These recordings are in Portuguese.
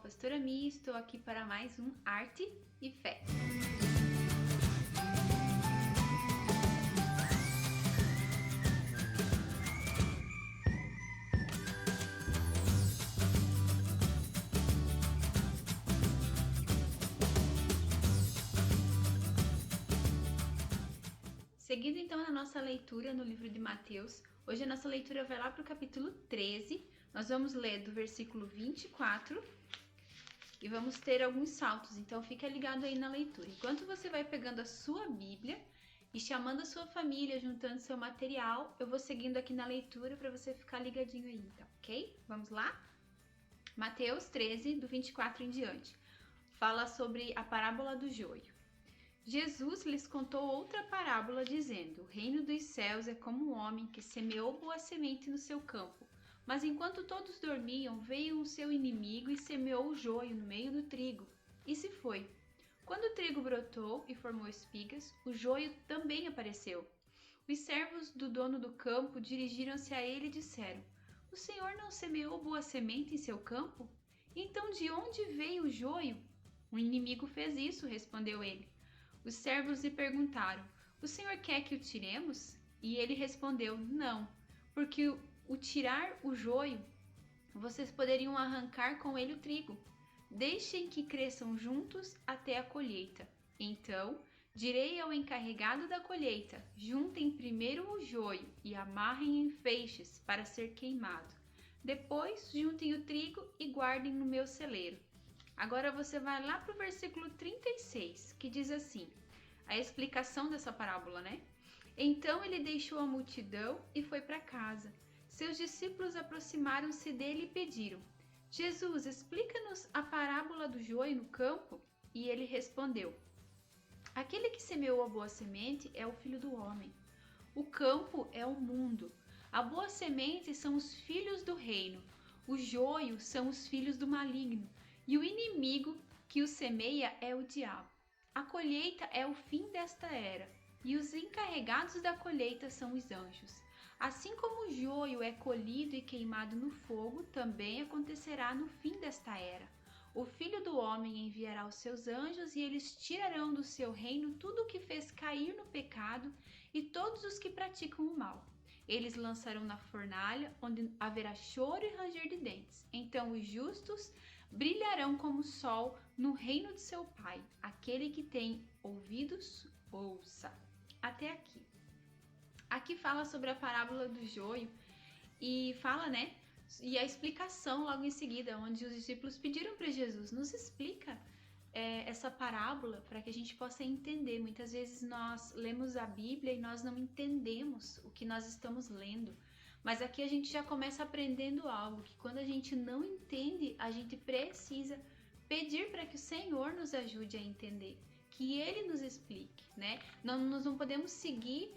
Pastora Mi, estou aqui para mais um Arte e Fé. Seguindo então na nossa leitura no livro de Mateus, hoje a nossa leitura vai lá para o capítulo 13, nós vamos ler do versículo 24 e vamos ter alguns saltos, então fica ligado aí na leitura. Enquanto você vai pegando a sua Bíblia e chamando a sua família, juntando seu material, eu vou seguindo aqui na leitura para você ficar ligadinho aí, então, ok? Vamos lá? Mateus 13, do 24 em diante, fala sobre a parábola do joio. Jesus lhes contou outra parábola, dizendo: O reino dos céus é como um homem que semeou boa semente no seu campo. Mas enquanto todos dormiam, veio o seu inimigo e semeou o joio no meio do trigo. E se foi. Quando o trigo brotou e formou espigas, o joio também apareceu. Os servos do dono do campo dirigiram-se a ele e disseram: O senhor não semeou boa semente em seu campo? Então de onde veio o joio? O inimigo fez isso, respondeu ele. Os servos lhe perguntaram: O senhor quer que o tiremos? E ele respondeu: Não, porque o tirar o joio, vocês poderiam arrancar com ele o trigo. Deixem que cresçam juntos até a colheita. Então, direi ao encarregado da colheita: Juntem primeiro o joio e amarrem em feixes para ser queimado. Depois, juntem o trigo e guardem no meu celeiro. Agora você vai lá para o versículo 36, que diz assim, a explicação dessa parábola, né? Então ele deixou a multidão e foi para casa. Seus discípulos aproximaram-se dele e pediram: Jesus, explica-nos a parábola do joio no campo? E ele respondeu: Aquele que semeou a boa semente é o Filho do Homem. O campo é o mundo. A boa semente são os filhos do reino. O joio são os filhos do maligno. E o inimigo que o semeia é o diabo. A colheita é o fim desta era, e os encarregados da colheita são os anjos. Assim como o joio é colhido e queimado no fogo, também acontecerá no fim desta era. O Filho do Homem enviará os seus anjos e eles tirarão do seu reino tudo o que fez cair no pecado e todos os que praticam o mal. Eles lançarão na fornalha, onde haverá choro e ranger de dentes. Então os justos brilharão como o sol no reino de seu Pai. Aquele que tem ouvidos, ouça. Até aqui. Aqui fala sobre a parábola do joio e fala, né? E a explicação logo em seguida, onde os discípulos pediram para Jesus: nos explica essa parábola para que a gente possa entender. Muitas vezes nós lemos a Bíblia e nós não entendemos o que nós estamos lendo. Mas aqui a gente já começa aprendendo algo, que quando a gente não entende, a gente precisa pedir para que o Senhor nos ajude a entender, que Ele nos explique, né? Nós não podemos seguir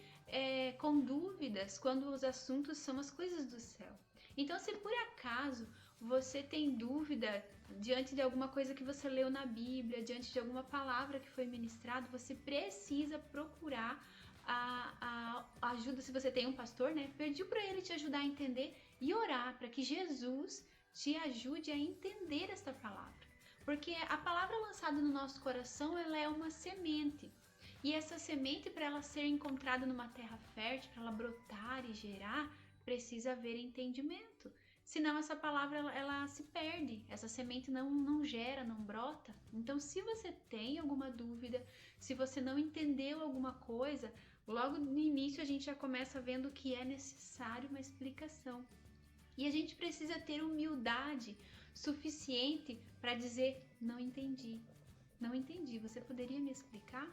com dúvidas quando os assuntos são as coisas do céu. Então, se por acaso você tem dúvida diante de alguma coisa que você leu na Bíblia, diante de alguma palavra que foi ministrada, você precisa procurar a ajuda. Se você tem um pastor, né? Pedir para ele te ajudar a entender e orar para que Jesus te ajude a entender esta palavra. Porque a palavra lançada no nosso coração, ela é uma semente. E essa semente, para ela ser encontrada numa terra fértil, para ela brotar e gerar, precisa haver entendimento. Senão essa palavra ela se perde, essa semente não gera, não brota. Então, se você tem alguma dúvida, se você não entendeu alguma coisa, logo no início a gente já começa vendo que é necessário uma explicação. E a gente precisa ter humildade suficiente para dizer: não entendi, você poderia me explicar?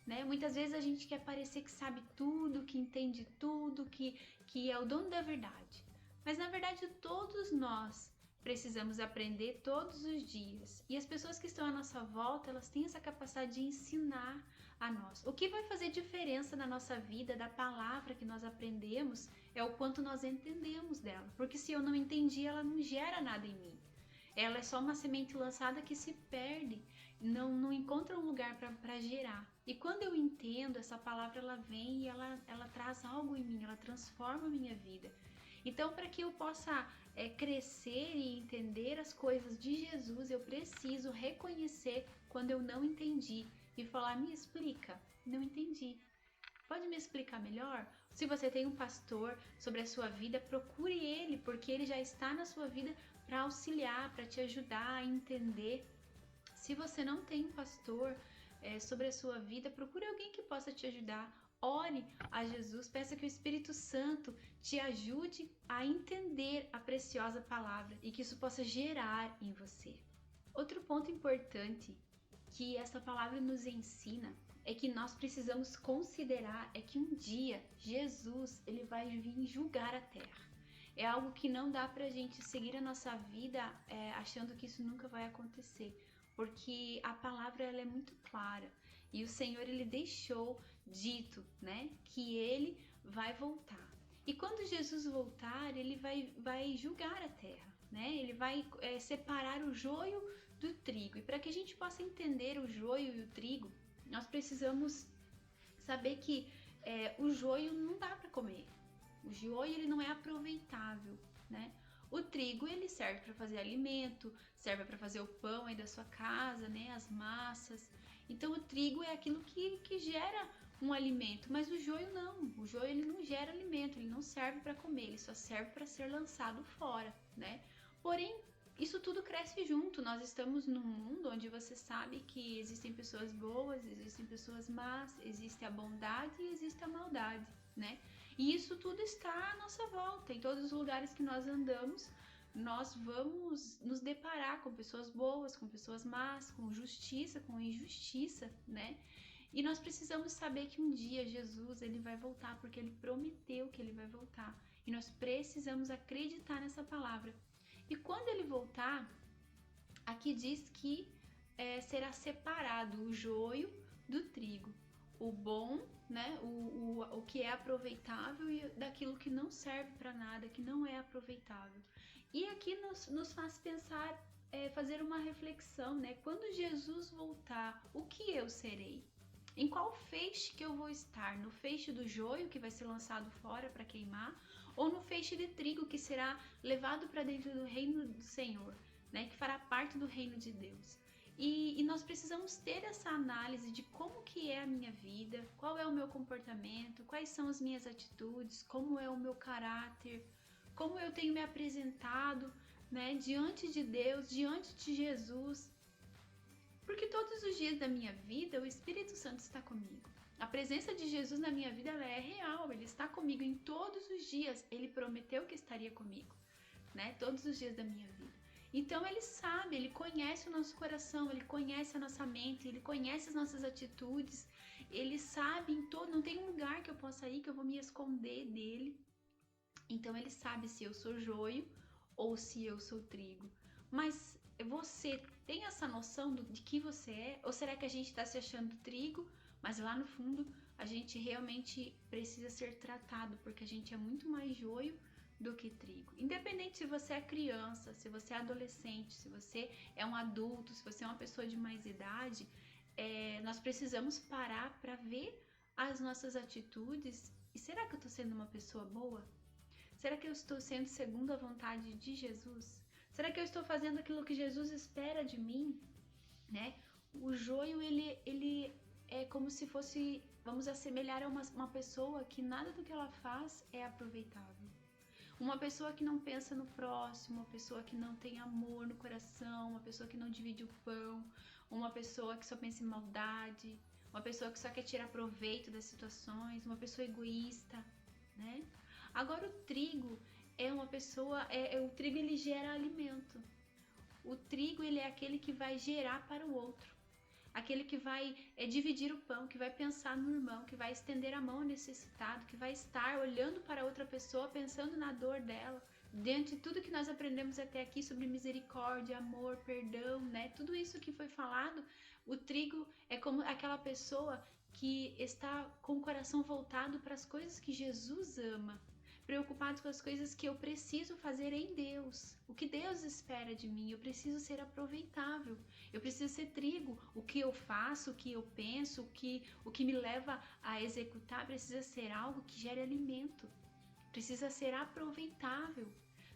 Né? Muitas vezes a gente quer parecer que sabe tudo, que entende tudo, que é o dono da verdade. Mas na verdade todos nós precisamos aprender todos os dias. E as pessoas que estão à nossa volta, elas têm essa capacidade de ensinar a nós. O que vai fazer diferença na nossa vida, da palavra que nós aprendemos, é o quanto nós entendemos dela. Porque se eu não entendi, ela não gera nada em mim. Ela é só uma semente lançada que se perde, não encontra um lugar para gerar. E quando eu entendo, essa palavra ela vem e ela traz algo em mim, ela transforma a minha vida. Então, para que eu possa crescer e entender as coisas de Jesus, eu preciso reconhecer quando eu não entendi e falar, me explica, não entendi. Pode me explicar melhor? Se você tem um pastor sobre a sua vida, procure ele, porque ele já está na sua vida para auxiliar, para te ajudar a entender. Se você não tem um pastor sobre a sua vida, procure alguém que possa te ajudar. Ore a Jesus, peça que o Espírito Santo te ajude a entender a preciosa palavra e que isso possa gerar em você. Outro ponto importante que essa palavra nos ensina é que nós precisamos considerar é que um dia Jesus ele vai vir julgar a terra. É algo que não dá pra gente seguir a nossa vida achando que isso nunca vai acontecer, porque a palavra ela é muito clara e o Senhor ele deixou dito, né, que ele vai voltar. E quando Jesus voltar, ele vai julgar a terra, né? Ele vai separar o joio do trigo. E para que a gente possa entender o joio e o trigo, nós precisamos saber que o joio não dá para comer. O joio ele não é aproveitável, né? O trigo ele serve para fazer alimento, serve para fazer o pão aí da sua casa, né? As massas. Então o trigo é aquilo que gera um alimento, mas o joio não. O joio ele não gera alimento, ele não serve para comer, ele só serve para ser lançado fora, né? Porém, isso tudo cresce junto. Nós estamos num mundo onde você sabe que existem pessoas boas, existem pessoas más, existe a bondade e existe a maldade, né? E isso tudo está à nossa volta. Em todos os lugares que nós andamos, nós vamos nos deparar com pessoas boas, com pessoas más, com justiça, com injustiça, né? E nós precisamos saber que um dia Jesus ele vai voltar, porque ele prometeu que ele vai voltar. E nós precisamos acreditar nessa palavra. E quando ele voltar, aqui diz que será separado o joio do trigo. O bom, né, o que é aproveitável e daquilo que não serve para nada, que não é aproveitável. E aqui nos faz pensar, fazer uma reflexão, né? Quando Jesus voltar, o que eu serei? Em qual feixe que eu vou estar? No feixe do joio que vai ser lançado fora para queimar? Ou no feixe de trigo que será levado para dentro do reino do Senhor, né? Que fará parte do reino de Deus? E nós precisamos ter essa análise de como que é a minha vida, qual é o meu comportamento, quais são as minhas atitudes, como é o meu caráter, como eu tenho me apresentado, né, diante de Deus, diante de Jesus. Porque todos os dias da minha vida o Espírito Santo está comigo. A presença de Jesus na minha vida ela é real, ele está comigo em todos os dias. Ele prometeu que estaria comigo, né? Todos os dias da minha vida. Então ele sabe, ele conhece o nosso coração, ele conhece a nossa mente, ele conhece as nossas atitudes. Ele sabe em todo, não tem um lugar que eu possa ir que eu vou me esconder dele. Então ele sabe se eu sou joio ou se eu sou trigo. Mas você tem essa noção de que você é? Ou será que a gente está se achando trigo, mas lá no fundo a gente realmente precisa ser tratado, porque a gente é muito mais joio do que trigo? Independente se você é criança, se você é adolescente, se você é um adulto, se você é uma pessoa de mais idade, nós precisamos parar para ver as nossas atitudes. E será que eu estou sendo uma pessoa boa? Será que eu estou sendo segundo a vontade de Jesus? Será que eu estou fazendo aquilo que Jesus espera de mim? Né? O joio, ele é como se fosse, vamos assemelhar a uma pessoa que nada do que ela faz é aproveitável. Uma pessoa que não pensa no próximo, uma pessoa que não tem amor no coração, uma pessoa que não divide o pão, uma pessoa que só pensa em maldade, uma pessoa que só quer tirar proveito das situações, uma pessoa egoísta, né? Agora o trigo é uma pessoa, o trigo ele gera alimento. O trigo ele é aquele que vai gerar para o outro. Aquele que vai dividir o pão, que vai pensar no irmão, que vai estender a mão ao necessitado, que vai estar olhando para outra pessoa, pensando na dor dela. Diante de tudo que nós aprendemos até aqui sobre misericórdia, amor, perdão, né? Tudo isso que foi falado, o trigo é como aquela pessoa que está com o coração voltado para as coisas que Jesus ama, preocupado com as coisas que eu preciso fazer em Deus, o que Deus espera de mim. Eu preciso ser aproveitável, eu preciso ser trigo. O que eu faço, o que eu penso, o que me leva a executar precisa ser algo que gere alimento, precisa ser aproveitável.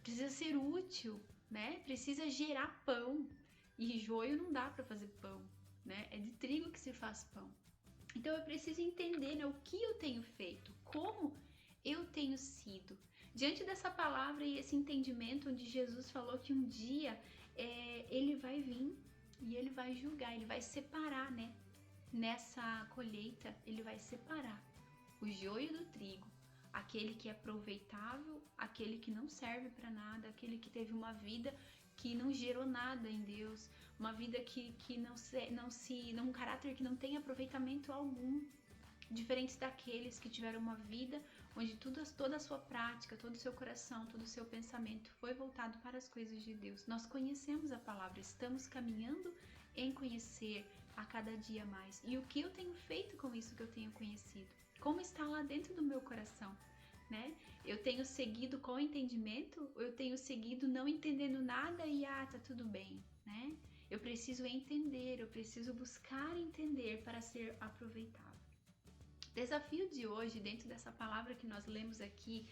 precisa ser útil, né? Precisa gerar pão. E joio não dá para fazer pão, né? É de trigo que se faz pão. Então eu preciso entender, né, o que eu tenho feito, como eu tenho sido. Diante dessa palavra e esse entendimento onde Jesus falou que um dia ele vai vir e ele vai julgar, ele vai separar, né? Nessa colheita, ele vai separar o joio do trigo, aquele que é aproveitável, aquele que não serve para nada, aquele que teve uma vida que não gerou nada em Deus, uma vida que um caráter que não tem aproveitamento algum, diferentes daqueles que tiveram uma vida onde toda a sua prática, todo o seu coração, todo o seu pensamento foi voltado para as coisas de Deus. Nós conhecemos a palavra, estamos caminhando em conhecer a cada dia mais. E o que eu tenho feito com isso que eu tenho conhecido? Como está lá dentro do meu coração? Né? Eu tenho seguido com entendimento, ou eu tenho seguido não entendendo nada e tá tudo bem, né? Eu preciso entender, eu preciso buscar entender para ser aproveitável. Desafio de hoje, dentro dessa palavra que nós lemos aqui,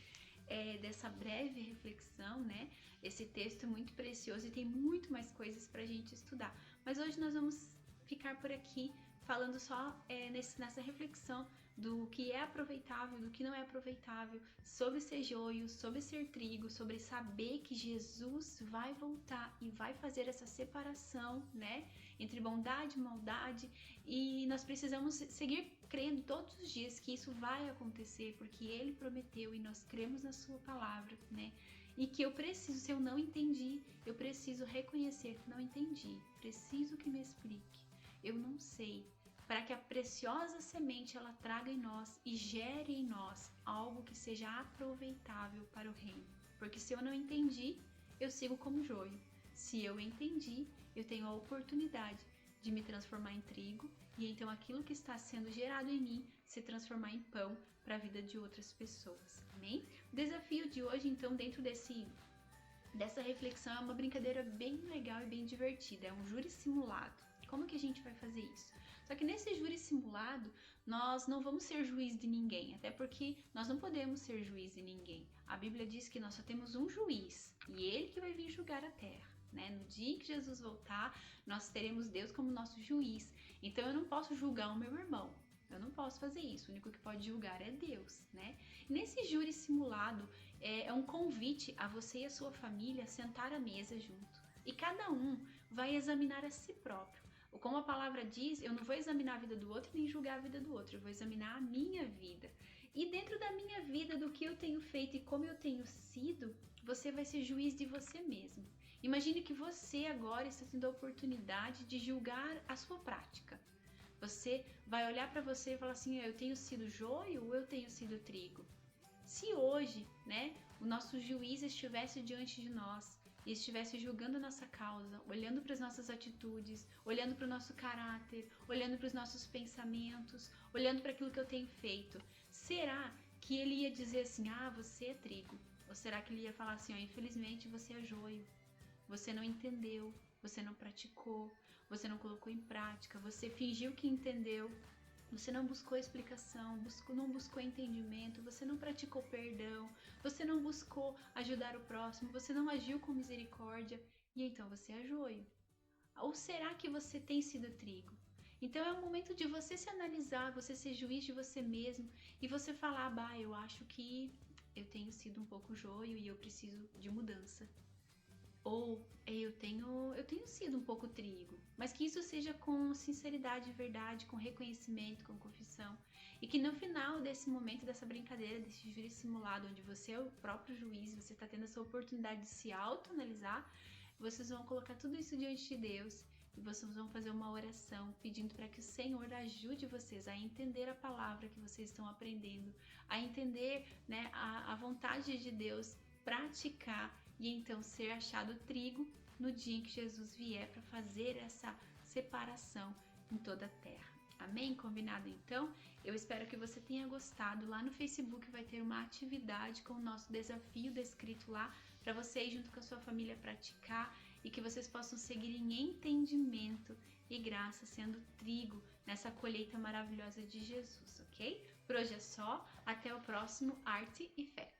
dessa breve reflexão, né? Esse texto é muito precioso e tem muito mais coisas para a gente estudar. Mas hoje nós vamos ficar por aqui falando só nessa reflexão do que é aproveitável, do que não é aproveitável, sobre ser joio, sobre ser trigo, sobre saber que Jesus vai voltar e vai fazer essa separação, né, entre bondade e maldade, e nós precisamos seguir crendo todos os dias que isso vai acontecer, porque Ele prometeu e nós cremos na Sua palavra, né, e que eu preciso, se eu não entendi, eu preciso reconhecer que não entendi, preciso que me explique, eu não sei, para que a preciosa semente ela traga em nós e gere em nós algo que seja aproveitável para o reino. Porque se eu não entendi, eu sigo como joio. Se eu entendi, eu tenho a oportunidade de me transformar em trigo e então aquilo que está sendo gerado em mim se transformar em pão para a vida de outras pessoas. Amém? O desafio de hoje, então, dentro dessa reflexão é uma brincadeira bem legal e bem divertida. É um júri simulado. Como que a gente vai fazer isso? Só que nesse júri simulado, nós não vamos ser juiz de ninguém, até porque nós não podemos ser juiz de ninguém. A Bíblia diz que nós só temos um juiz, e ele que vai vir julgar a terra, né? No dia que Jesus voltar, nós teremos Deus como nosso juiz. Então eu não posso julgar o meu irmão, eu não posso fazer isso, o único que pode julgar é Deus, né? Nesse júri simulado, é um convite a você e a sua família sentar à mesa junto, e cada um vai examinar a si próprio. Como a palavra diz, eu não vou examinar a vida do outro nem julgar a vida do outro, eu vou examinar a minha vida. E dentro da minha vida, do que eu tenho feito e como eu tenho sido, você vai ser juiz de você mesmo. Imagine que você agora está tendo a oportunidade de julgar a sua prática. Você vai olhar para você e falar assim, eu tenho sido joio ou eu tenho sido trigo? Se hoje, né, o nosso juiz estivesse diante de nós, e estivesse julgando a nossa causa, olhando para as nossas atitudes, olhando para o nosso caráter, olhando para os nossos pensamentos, olhando para aquilo que eu tenho feito, será que ele ia dizer assim, você é trigo? Ou será que ele ia falar assim, infelizmente você é joio, você não entendeu, você não praticou, você não colocou em prática, você fingiu que entendeu, você não buscou explicação, não buscou entendimento, você não praticou perdão, você não buscou ajudar o próximo, você não agiu com misericórdia e então você é joio. Ou será que você tem sido trigo? Então é o momento de você se analisar, você ser juiz de você mesmo e você falar, eu acho que eu tenho sido um pouco joio e eu preciso de mudança. Ou eu tenho sido um pouco trigo, mas que isso seja com sinceridade e verdade, com reconhecimento, com confissão. E que no final desse momento, dessa brincadeira, desse júri simulado, onde você é o próprio juiz, você está tendo essa oportunidade de se autoanalisar, vocês vão colocar tudo isso diante de Deus e vocês vão fazer uma oração pedindo para que o Senhor ajude vocês a entender a palavra que vocês estão aprendendo, a entender, né, a vontade de Deus, praticar e então ser achado trigo no dia em que Jesus vier para fazer essa separação em toda a terra. Amém? Combinado então? Eu espero que você tenha gostado. Lá no Facebook vai ter uma atividade com o nosso desafio descrito lá para você ir junto com a sua família praticar e que vocês possam seguir em entendimento e graça, sendo trigo nessa colheita maravilhosa de Jesus, ok? Por hoje é só. Até o próximo Arte e Fé.